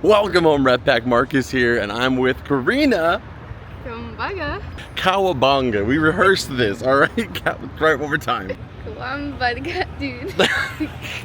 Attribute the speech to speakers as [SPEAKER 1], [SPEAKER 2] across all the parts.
[SPEAKER 1] Welcome home, Red Pack. Marcus here, and I'm with Karina. Cowabunga. We rehearsed this, all right? Right, one more time.
[SPEAKER 2] Cowabunga, dude.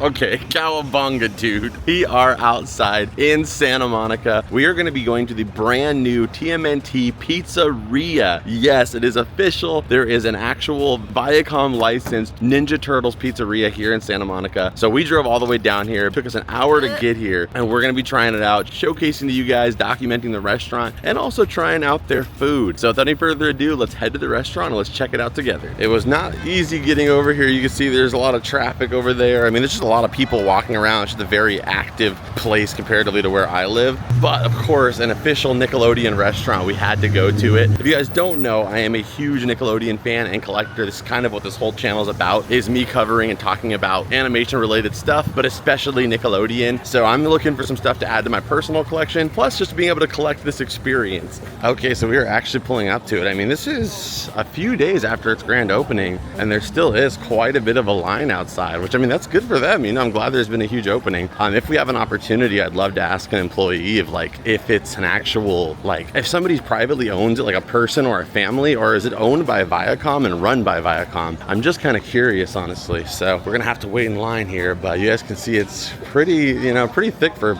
[SPEAKER 1] Okay, Cowabunga, dude. We are outside in Santa Monica. We are going to be going to the brand new TMNT pizzeria. Yes, it is official. There is an actual Viacom licensed Ninja Turtles pizzeria here in Santa Monica. So we drove all the way down here. It took us an hour to get here, and we're going to be trying it out, showcasing to you guys, documenting the restaurant, and also trying out their food. So without any further ado, let's head to the restaurant and let's check it out together. It was not easy getting over here. You can see there's a lot of traffic over there. I mean, there's just a lot of people walking around. It's just a very active place comparatively to where I live. But of course, an official Nickelodeon restaurant, we had to go to it. If you guys don't know, I am a huge Nickelodeon fan and collector. This is kind of what this whole channel is about, is me covering and talking about animation related stuff, but especially Nickelodeon. So I'm looking for some stuff to add to my personal collection, plus just being able to collect this experience. Okay, so we are actually pulling up to it. I mean, this is a few days after its grand opening, and there still is quite a bit of a line outside, which, I mean, that's good for them. You know, I'm glad there's been a huge opening. If we have an opportunity, I'd love to ask an employee if it's an actual, if somebody privately owns it, like a person or a family, or is it owned by Viacom and run by Viacom? I'm just kind of curious, honestly. So we're gonna have to wait in line here, but you guys can see it's pretty thick for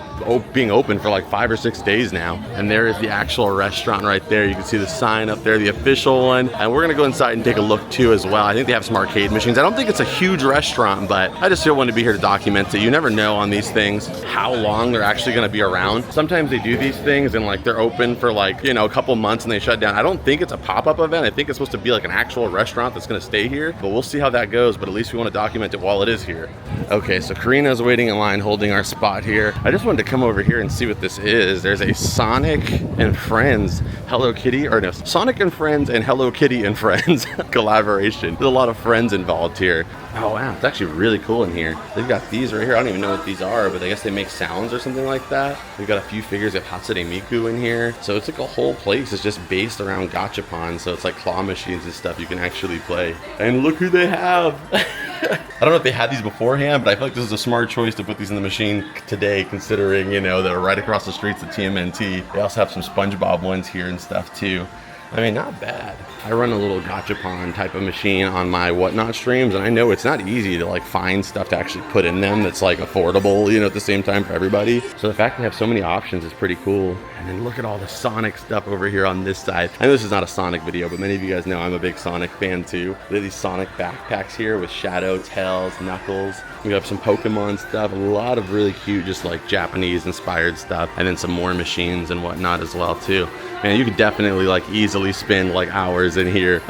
[SPEAKER 1] being open for like 5 or 6 days now. And there is the actual restaurant right there. You can see the sign up there, the official one. And we're gonna go inside and take a look too as well. I think they have some arcade machines. I don't think it's a huge restaurant, but I just still want to be here to document it. You never know on these things how long they're actually going to be around. Sometimes they do these things and they're open for a couple months and they shut down. I don't think it's a pop-up event. I think it's supposed to be like an actual restaurant that's going to stay here, but we'll see how that goes. But at least we want to document it while it is here. Okay, so Karina's waiting in line holding our spot here. I just wanted to come over here and see what this is. There's a Sonic and Friends Hello Kitty, or no, Sonic and Friends and Hello Kitty and Friends collaboration. There's a lot of friends involved here. Oh wow, it's actually really cool in here. They've got these right here. I don't even know what these are, but I guess they make sounds or something like that. We've got a few figures of Hatsune Miku in here. So it's like a whole place. It's just based around gachapon. So it's like claw machines and stuff you can actually play. And look who they have. I don't know if they had these beforehand, but I feel like this is a smart choice to put these in the machine today, considering, they're right across the streets at TMNT. They also have some SpongeBob ones here and stuff too. I mean, not bad. I run a little gachapon type of machine on my Whatnot streams, and I know it's not easy to find stuff to actually put in them that's affordable, at the same time for everybody. So the fact they have so many options is pretty cool. And then look at all the Sonic stuff over here on this side. I know this is not a Sonic video, but many of you guys know I'm a big Sonic fan too. There are these Sonic backpacks here with Shadow, Tails, Knuckles. We have some Pokemon stuff, a lot of really cute, just Japanese inspired stuff, and then some more machines and whatnot as well too. Man, you could definitely easily spend hours in here.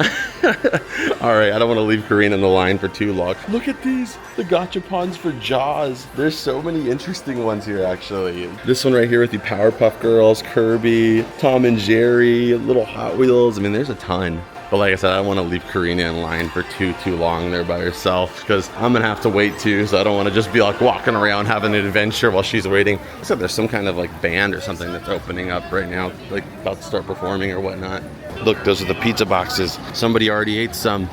[SPEAKER 1] All right, I don't want to leave Karina in the line for too long. Look at these, the gachapons for Jaws. There's so many interesting ones here, actually. This one right here with the Powerpuff Girls, Kirby, Tom and Jerry, little Hot Wheels. I mean, there's a ton. But like I said, I don't want to leave Karina in line for too long there by herself, because I'm gonna have to wait too, so I don't want to just be walking around having an adventure while she's waiting. Except there's some kind of band or something that's opening up right now, about to start performing or whatnot. Look, those are the pizza boxes. Somebody already ate some.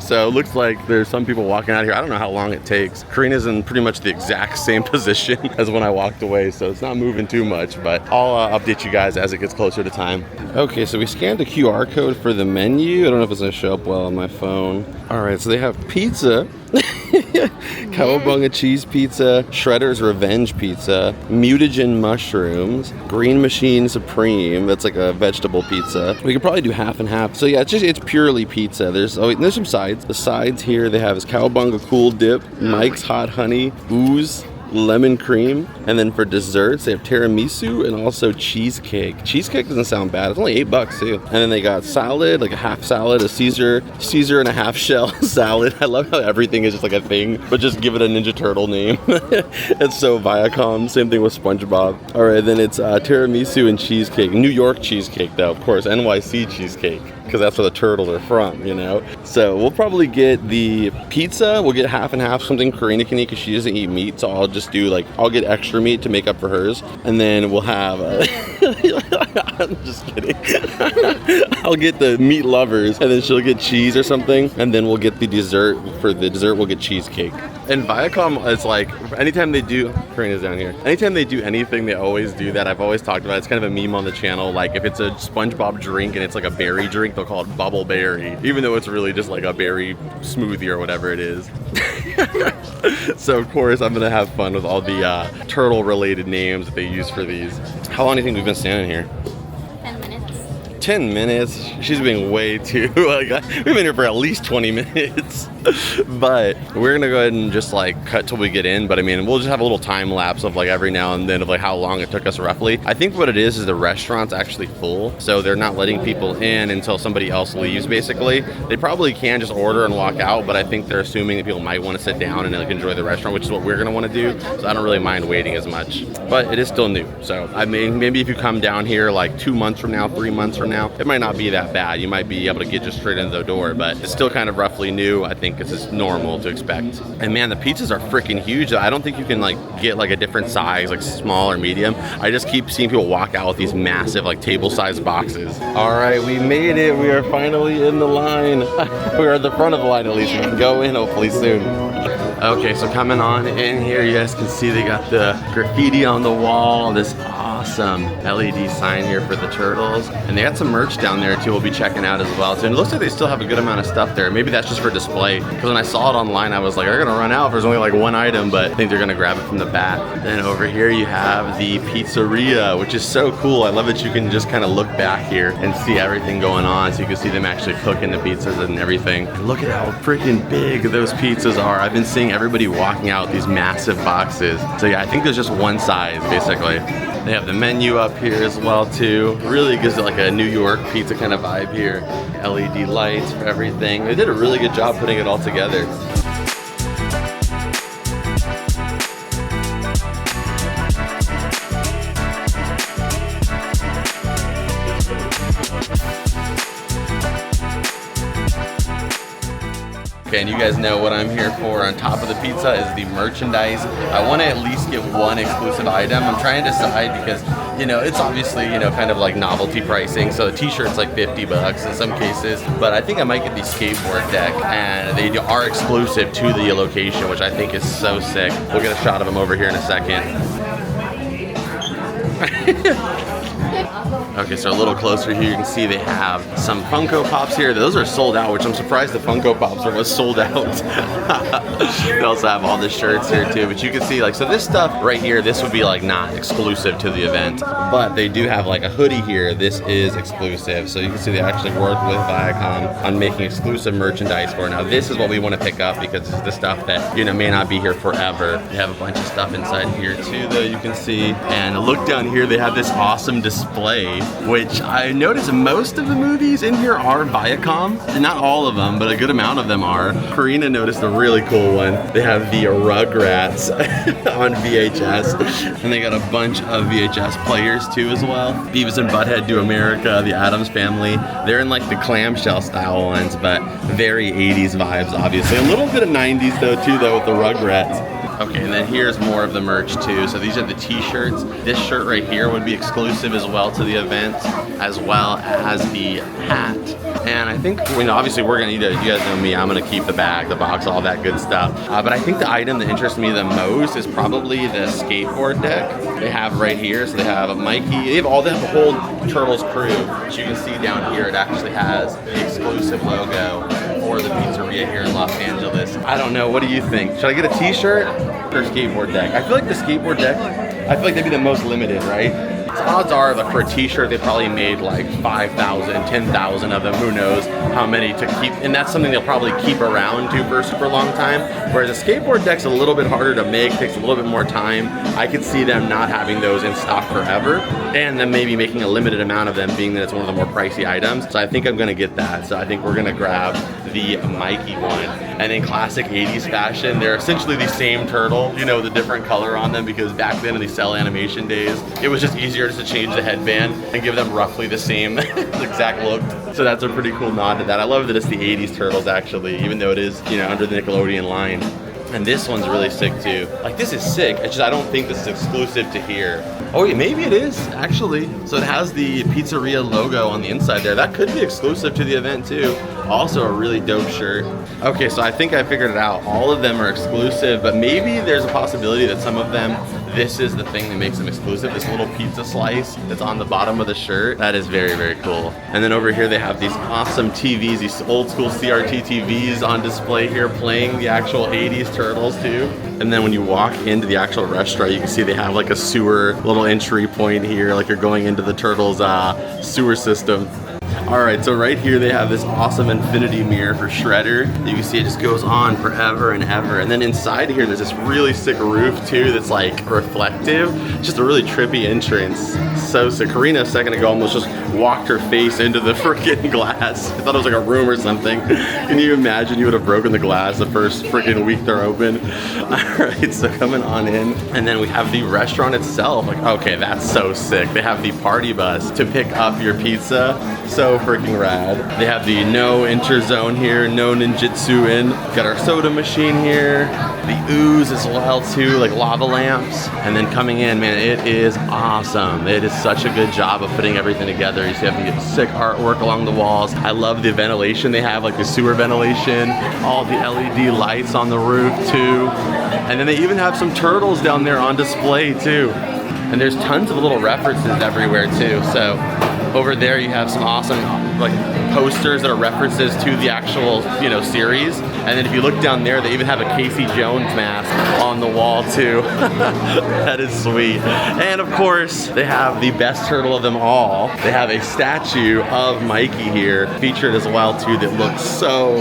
[SPEAKER 1] So it looks like there's some people walking out here. I don't know how long it takes. Karina's in pretty much the exact same position as when I walked away, so it's not moving too much, but I'll update you guys as it gets closer to time. Okay, so we scanned a QR code for the menu. I don't know if it's gonna show up well on my phone. All right, so they have pizza. Cowabunga cheese pizza, Shredder's Revenge pizza, mutagen mushrooms, Green Machine Supreme, that's like a vegetable pizza. We could probably do half and half. So yeah, it's purely pizza. There's some sides. The sides here they have is Cowabunga Cool Dip, Mike's Hot Honey, Ooze, lemon cream, and then for desserts they have tiramisu and also cheesecake. Cheesecake doesn't sound bad. It's only $8 too. And then they got salad, like a half salad, a Caesar and a half shell salad. I love how everything is just a thing, but just give it a Ninja Turtle name. It's so Viacom. Same thing with SpongeBob. All right, then it's tiramisu and cheesecake. New York cheesecake though, of course. NYC cheesecake. because that's where the turtles are from, you know? So we'll probably get the pizza. We'll get half and half, something Karina can eat because she doesn't eat meat. So I'll just do like, I'll get extra meat to make up for hers. And then we'll have, I'm just kidding. I'll get the meat lovers and then she'll get cheese or something. And then we'll get the dessert. For the dessert, we'll get cheesecake. And Viacom is like, anytime they do, Karina's down here. Anytime they do anything, they always do that. I've always talked about it. It's kind of a meme on the channel. Like if it's a SpongeBob drink and it's like a berry drink, they'll call it Bubble Berry, even though it's really just like a berry smoothie or whatever it is. So of course I'm gonna have fun with all the turtle related names that they use for these. How long do you think we've been standing here? 10 minutes. She's being way too like, we've been here for at least 20 minutes. But we're gonna go ahead and just like cut till we get in. But I mean, we'll just have a little time lapse of like every now and then of like how long it took us roughly. I think what it is the restaurant's actually full, so they're not letting people in until somebody else leaves. Basically, they probably can just order and walk out, but I think they're assuming that people might want to sit down and like enjoy the restaurant, which is what we're gonna want to do. So I don't really mind waiting as much, but it is still new. So I mean, maybe if you come down here like 2 months from now, 3 months from now, it might not be that bad. You might be able to get just straight into the door, but it's still kind of roughly new. I think it's just normal to expect. And man, the pizzas are freaking huge. I don't think you can like get like a different size, like small or medium. I just keep seeing people walk out with these massive like table-sized boxes. All right, we made it. We are finally in the line. We're at the front of the line at least. We can go in hopefully soon. Okay, so coming on in here, you guys can see they got the graffiti on the wall, this awesome LED sign here for the turtles. And they got some merch down there too we'll be checking out as well. So it looks like they still have a good amount of stuff there. Maybe that's just for display. Because when I saw it online, I was like, they're gonna run out. There's only like one item, but I think they're gonna grab it from the back. Then over here you have the pizzeria, which is so cool. I love that you can just kind of look back here and see everything going on. So you can see them actually cooking the pizzas and everything. And look at how freaking big those pizzas are. I've been seeing everybody walking out with these massive boxes. So yeah, I think there's just one size basically. They have the menu up here as well too. Really gives it like a New York pizza kind of vibe here. LED lights for everything. They did a really good job putting it all together. Okay, and you guys know what I'm here for. On top of the pizza is the merchandise. I want to at least get one exclusive item. I'm trying to decide because, you know, it's obviously, you know, kind of like novelty pricing. So the t-shirt's like 50 bucks in some cases. But I think I might get the skateboard deck, and they are exclusive to the location, which I think is so sick. We'll get a shot of them over here in a second. Okay, so a little closer here, you can see they have some Funko Pops here. Those are sold out, which I'm surprised the Funko Pops are sold out. They also have all the shirts here too, but you can see like, so this stuff right here, this would be like not exclusive to the event, but they do have like a hoodie here. This is exclusive. So you can see they actually worked with Viacom on making exclusive merchandise for it. Now this is what we want to pick up because it's the stuff that, you know, may not be here forever. They have a bunch of stuff inside here too, though, you can see. And look down here, they have this awesome display, which I noticed most of the movies in here are Viacom. Not all of them, but a good amount of them are. Karina noticed a really cool one. They have the Rugrats on VHS, and they got a bunch of VHS players too as well. Beavis and Butthead Do America, the Addams Family. They're in like the clamshell style ones, but very 80s vibes, obviously. A little bit of 90s though too, though, with the Rugrats. Okay, and then here's more of the merch too. So these are the t-shirts. This shirt right here would be exclusive as well to the event, as well as the hat. And I think, I mean, obviously we're gonna need it. You guys know me, I'm gonna keep the bag, the box, all that good stuff. But I think the item that interests me the most is probably the skateboard deck they have right here. So they have Mikey, they have the whole Turtles crew. As you can see down here, it actually has the exclusive logo for the pizzeria here in Los Angeles. I don't know, what do you think? Should I get a t-shirt or skateboard deck? I feel like the skateboard deck, I feel like they'd be the most limited, right? So odds are that for a t-shirt, they probably made like 5,000, 10,000 of them, who knows how many to keep. And that's something they'll probably keep around too for a super long time. Whereas a skateboard deck's a little bit harder to make, takes a little bit more time. I could see them not having those in stock forever, and then maybe making a limited amount of them, being that it's one of the more pricey items. So I think I'm gonna get that. So I think we're gonna grab the Mikey one. And in classic 80s fashion, they're essentially the same turtle, you know, the different color on them, because back then in the cell animation days, it was just easier just to change the headband and give them roughly the same exact look. So that's a pretty cool nod to that. I love that it's the 80s turtles actually, even though it is, you know, under the Nickelodeon line. And this one's really sick too. Like, this is sick. It's just, I don't think this is exclusive to here. Oh yeah, maybe it is actually. So it has the pizzeria logo on the inside there. That could be exclusive to the event too. Also a really dope shirt. Okay, so I think I figured it out. All of them are exclusive, but maybe there's a possibility that some of them, this is the thing that makes them exclusive. This little pizza slice that's on the bottom of the shirt. That is very, very cool. And then over here they have these awesome TVs, these old school CRT TVs on display here playing the actual 80s turtles too. And then when you walk into the actual restaurant, you can see they have like a sewer little entry point here, like you're going into the turtles sewer system. Alright, so right here they have this awesome infinity mirror for Shredder. You can see it just goes on forever and ever. And then inside here there's this really sick roof too that's like reflective. Just a really trippy entrance. So sick. Karina a second ago almost just walked her face into the freaking glass. I thought it was like a room or something. Can you imagine you would have broken the glass the first freaking week they're open? Alright, so coming on in. And then we have the restaurant itself. Like, okay, that's so sick. They have the party bus to pick up your pizza. So freaking rad. They have the no enter zone here, no ninjutsu in. Got our soda machine here, the ooze as well too, like lava lamps. And then coming in, man, it is awesome. It is such a good job of putting everything together. You see have the sick artwork along the walls. I love the ventilation they have, like the sewer ventilation, all the LED lights on the roof too. And then they even have some turtles down there on display too. And there's tons of little references everywhere too. So over there you have some awesome like posters that are references to the actual, you know, series. And then if you look down there, they even have a Casey Jones mask on the wall too. That is sweet. And of course, they have the best turtle of them all. They have a statue of Mikey here featured as well too that looks so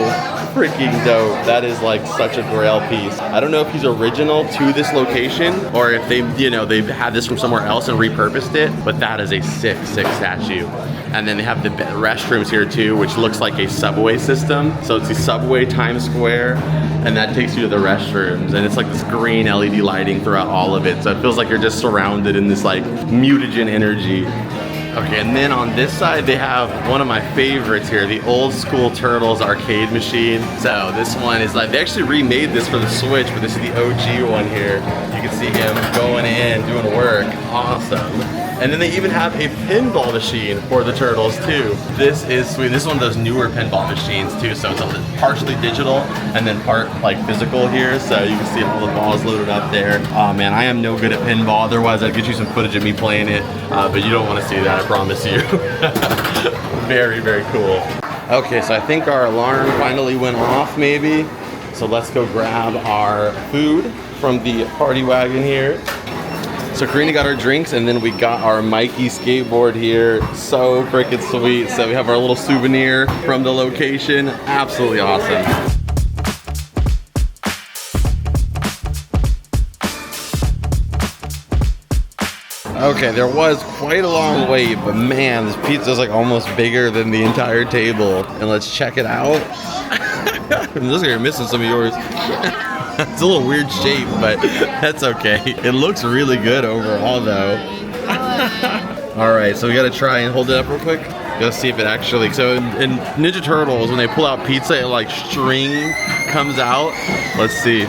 [SPEAKER 1] freaking dope. That is like such a grail piece. I don't know if he's original to this location or if they, you know, they've had this from somewhere else and repurposed it, but that is a sick, sick statue. And then they have the restrooms here too, which looks like a subway system. So it's the subway Times Square, and that takes you to the restrooms. And it's like this green LED lighting throughout all of it. So it feels like you're just surrounded in this like mutagen energy. Okay, and then on this side, they have one of my favorites here, the old school Turtles arcade machine. So this one is like, they actually remade this for the Switch, but this is the OG one here. You can see him going in, doing work. Awesome. And then they even have a pinball machine for the Turtles too. This is sweet. This is one of those newer pinball machines too. So it's partially digital and then part like physical here. So you can see all the balls loaded up there. Oh man, I am no good at pinball. Otherwise I'd get you some footage of me playing it. But you don't want to see that, I promise you. Very, very cool. Okay, so I think our alarm finally went off maybe. So let's go grab our food from the party wagon here. So Karina got our drinks and then we got our Mikey skateboard here. So freaking sweet. So we have our little souvenir from the location. Absolutely awesome. Okay, there was quite a long wait, but man, this pizza's like almost bigger than the entire table. And let's check it out. It looks like you're missing some of yours. It's a little weird shape, but that's okay. It looks really good overall though. All right, so we gotta try and hold it up real quick. Let's see if it actually, so in Ninja Turtles, when they pull out pizza, it like string comes out. Let's see.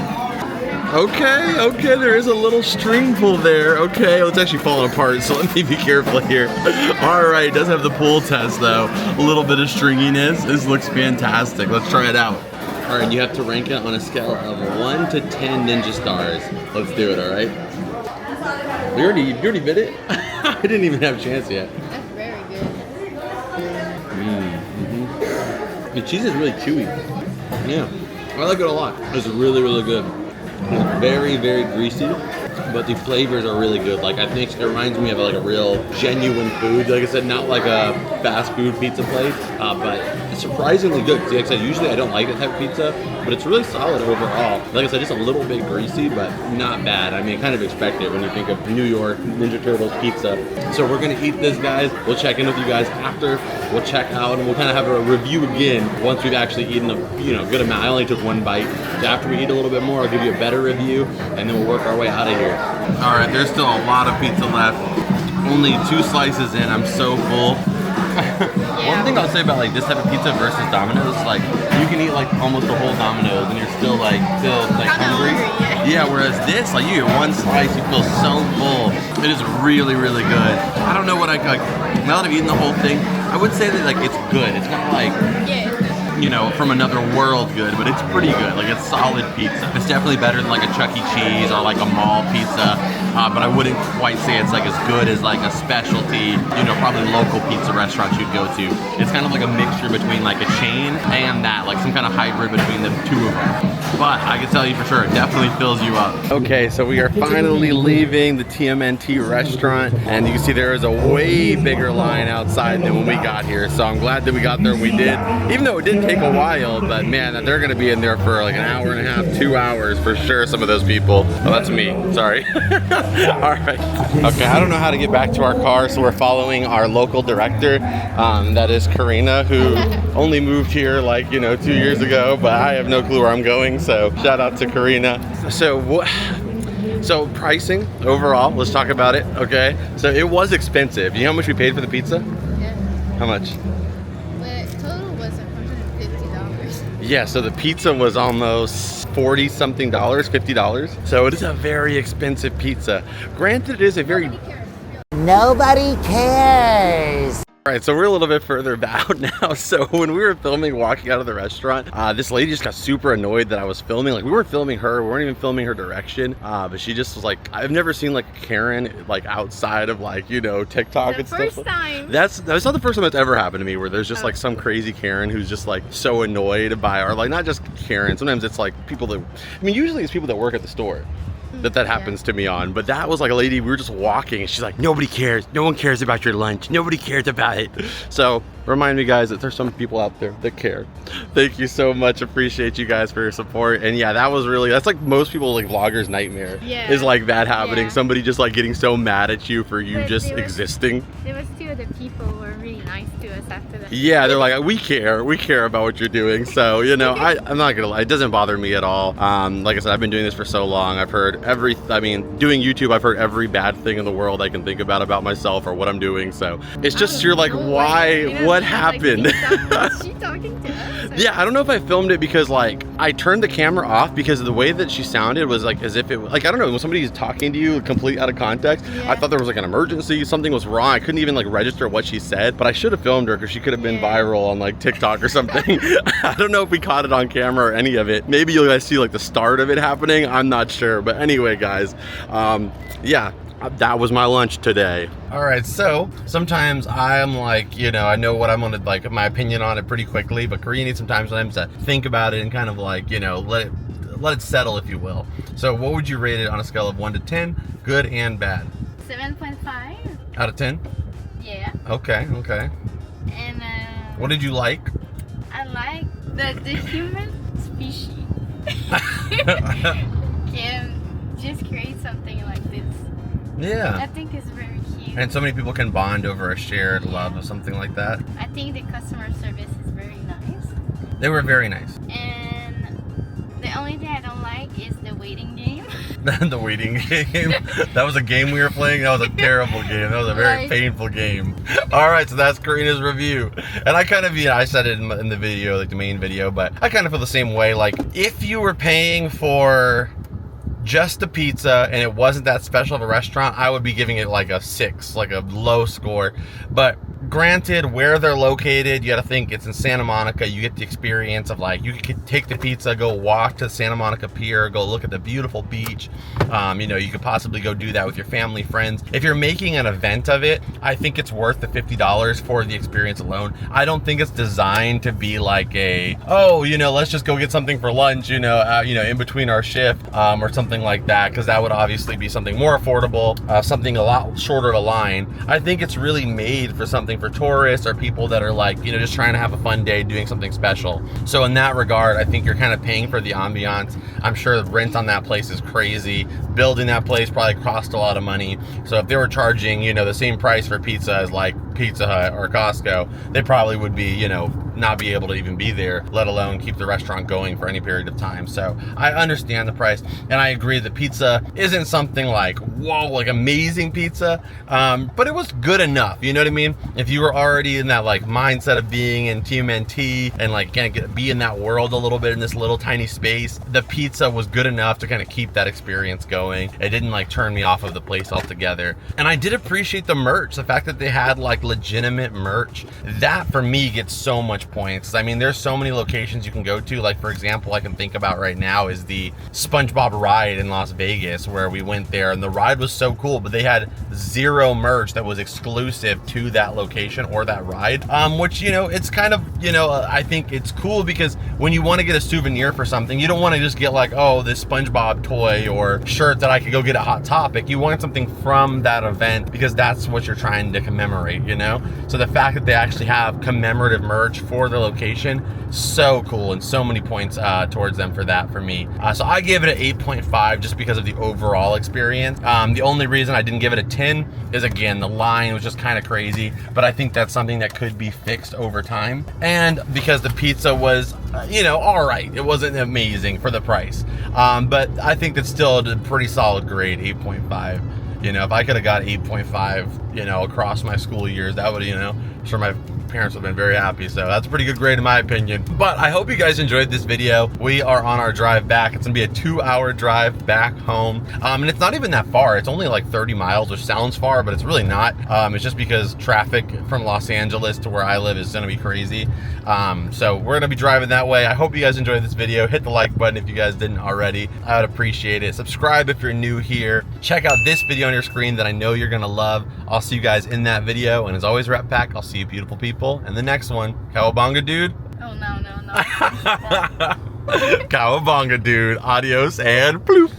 [SPEAKER 1] Okay, there is a little string pull there. Okay, it's actually falling apart, so let me be careful here. All right, it does have the pull test though. A little bit of stringiness. This looks fantastic. Let's try it out. All right, you have to rank it on a scale of 1 to 10 ninja stars. Let's do it, all right? You already bit it? I didn't even have a chance yet.
[SPEAKER 2] That's very good.
[SPEAKER 1] The cheese is really chewy. Yeah, I like it a lot. It's really, really good. It's very, very greasy, but the flavors are really good. Like, I think it reminds me of like a real genuine food. Like I said, not like a fast food pizza place, but It's surprisingly good. See, like I said, usually I don't like that type of pizza, but it's really solid overall. Like I said, just a little bit greasy, but not bad. I mean, kind of expect it when you think of New York Ninja Turtles pizza. So we're gonna eat this, guys. We'll check in with you guys after. We'll check out, and we'll kind of have a review again once we've actually eaten a good amount. I only took one bite. So after we eat a little bit more, I'll give you a better review, and then we'll work our way out of here. All right, there's still a lot of pizza left. Only 2 slices in. I'm so full. One thing I'll say about like this type of pizza versus Domino's, like you can eat like almost the whole Domino's and you're still like hungry. Yeah, whereas this, like you get 1 slice, you feel so full. It is really, really good. I don't know what I like. Now that I've eaten the whole thing, I would say that like it's good. It's not like from another world good, but it's pretty good. Like it's solid pizza. It's definitely better than like a Chuck E. Cheese or like a mall pizza. But I wouldn't quite say it's like as good as like a specialty, probably local pizza restaurant you'd go to. It's kind of like a mixture between like a chain and that, like some kind of hybrid between the two of them. But I can tell you for sure, it definitely fills you up. Okay, so we are finally leaving the TMNT restaurant, and you can see there is a way bigger line outside than when we got here. So I'm glad that we got there when we did, even though it didn't take a while, but man, they're gonna be in there for like an hour and a half, 2 hours for sure, some of those people. Oh, that's me, sorry. All right. Okay, I don't know how to get back to our car, so we're following our local director. That is Karina, who only moved here like, 2 years ago, but I have no clue where I'm going, so shout out to Karina. So pricing overall, let's talk about it, okay? So it was expensive. You know how much we paid for the pizza?
[SPEAKER 2] Yeah.
[SPEAKER 1] How much?
[SPEAKER 2] But total was $150.
[SPEAKER 1] Yeah, so the pizza was almost $40-something, $50. So it is a very expensive pizza. Granted, it is a very...
[SPEAKER 3] Nobody cares.
[SPEAKER 1] All right, so we're a little bit further out now. So when we were filming, walking out of the restaurant, this lady just got super annoyed that I was filming. Like we weren't filming her, we weren't even filming her direction. But she just was like, I've never seen like Karen like outside of like, TikTok and stuff.
[SPEAKER 2] The first time.
[SPEAKER 1] That's not the first time that's ever happened to me, where there's just like some crazy Karen who's just like so annoyed by our, like not just Karen, sometimes it's like people that, usually it's people that work at the store that happens to me on, but that was like a lady, we were just walking and she's like, nobody cares, no one cares about your lunch, nobody cares about it. So remind me, guys, that there's some people out there that care. Thank you so much, appreciate you guys for your support. And yeah, that's like most people, like vloggers nightmare, is like that happening. Somebody just like getting so mad at you for you just existing.
[SPEAKER 2] There was 2 other people who were really nice to us after that.
[SPEAKER 1] Yeah, they're like, we care about what you're doing. So I'm not gonna lie, it doesn't bother me at all. Like I said, I've been doing this for so long. I've heard doing YouTube, I've heard every bad thing in the world I can think about myself or what I'm doing. So it's just, you're like, why? What happened?
[SPEAKER 2] Is she talking to us?
[SPEAKER 1] Yeah, I don't know if I filmed it because like I turned the camera off because of the way that she sounded was like as if it like, I don't know, when somebody's talking to you complete out of context. I thought there was like an emergency, something was wrong. I couldn't even like register what she said, but I should have filmed her because she could have been viral on like TikTok or something. I don't know if we caught it on camera or any of it. Maybe you'll guys see like the start of it happening, I'm not sure. But anyway, guys, yeah, that was my lunch today. All right, so sometimes I'm like, I know what I'm gonna like, my opinion on it pretty quickly, but Korea needs sometimes to think about it and kind of like, let it settle, if you will. So what would you rate it on a scale of 1 to 10, good and bad?
[SPEAKER 2] 7.5.
[SPEAKER 1] Out of 10?
[SPEAKER 2] Yeah.
[SPEAKER 1] Okay.
[SPEAKER 2] And
[SPEAKER 1] what did you like?
[SPEAKER 2] I like the human species can just create something like this.
[SPEAKER 1] Yeah.
[SPEAKER 2] I think it's very cute.
[SPEAKER 1] And so many people can bond over a shared love of something like that.
[SPEAKER 2] I think the customer service is very nice.
[SPEAKER 1] They were very nice.
[SPEAKER 2] And the only thing I don't like is the waiting game.
[SPEAKER 1] The waiting game. That was a game we were playing. That was a terrible game. That was a very painful game. All right, so that's Karina's review. And I kind of, I said it in the video, like the main video, but I kind of feel the same way. Like if you were paying for just the pizza and it wasn't that special of a restaurant, I would be giving it like a 6, like a low score. But granted, where they're located, you got to think it's in Santa Monica. You get the experience of like, you could take the pizza, go walk to Santa Monica Pier, go look at the beautiful beach. You could possibly go do that with your family, friends. If you're making an event of it, I think it's worth the $50 for the experience alone. I don't think it's designed to be like let's just go get something for lunch, in between our shift, or something like that, because that would obviously be something more affordable, something a lot shorter of a line. I think it's really made for something something for tourists or people that are like, you know, just trying to have a fun day doing something special. So in that regard, I think you're kind of paying for the ambiance. I'm sure the rent on that place is crazy. Building that place probably cost a lot of money. So if they were charging, you know, the same price for pizza as like Pizza Hut or Costco, they probably would be, you know, not be able to even be there, let alone keep the restaurant going for any period of time. So I understand the price, and I agree that pizza isn't something like, whoa, like amazing pizza, but it was good enough, you know what I mean? If you were already in that like mindset of being in TMNT and like kind of be in that world a little bit in this little tiny space, the pizza was good enough to kind of keep that experience going. It didn't like turn me off of the place altogether. And I did appreciate the merch, the fact that they had like legitimate merch. That for me gets so much points. I mean, there's so many locations you can go to. Like, for example, I can think about right now is the SpongeBob ride in Las Vegas, where we went there and the ride was so cool, but they had zero merch that was exclusive to that location or that ride, which, you know, it's kind of, you know, I think it's cool because when you want to get a souvenir for something, you don't want to just get like, oh, this SpongeBob toy or shirt that I could go get at Hot Topic. You want something from that event because that's what you're trying to commemorate, you know? So the fact that they actually have commemorative merch for the location, so cool, and so many points towards them for that for me. So I gave it an 8.5 just because of the overall experience. The only reason I didn't give it a 10 is, again, the line was just kind of crazy, but I think that's something that could be fixed over time. And because the pizza was, you know, all right, it wasn't amazing for the price, but I think that's still a pretty solid grade, 8.5. You know, if I could have got 8.5, you know, across my school years, that would, you know, I'm sure my parents would have been very happy. So that's a pretty good grade in my opinion. But I hope you guys enjoyed this video. We are on our drive back. It's gonna be a 2-hour drive back home. And it's not even that far. It's only like 30 miles, which sounds far, but it's really not. It's just because traffic from Los Angeles to where I live is gonna be crazy. So we're gonna be driving that way. I hope you guys enjoyed this video. Hit the like button if you guys didn't already. I would appreciate it. Subscribe if you're new here. Check out this video on your screen that I know you're gonna love. I'll see you guys in that video. And as always, Rat Pack, I'll see you beautiful people in the next one. Cowabunga, dude.
[SPEAKER 2] Oh, no.
[SPEAKER 1] Cowabunga, dude. Adios and bloop.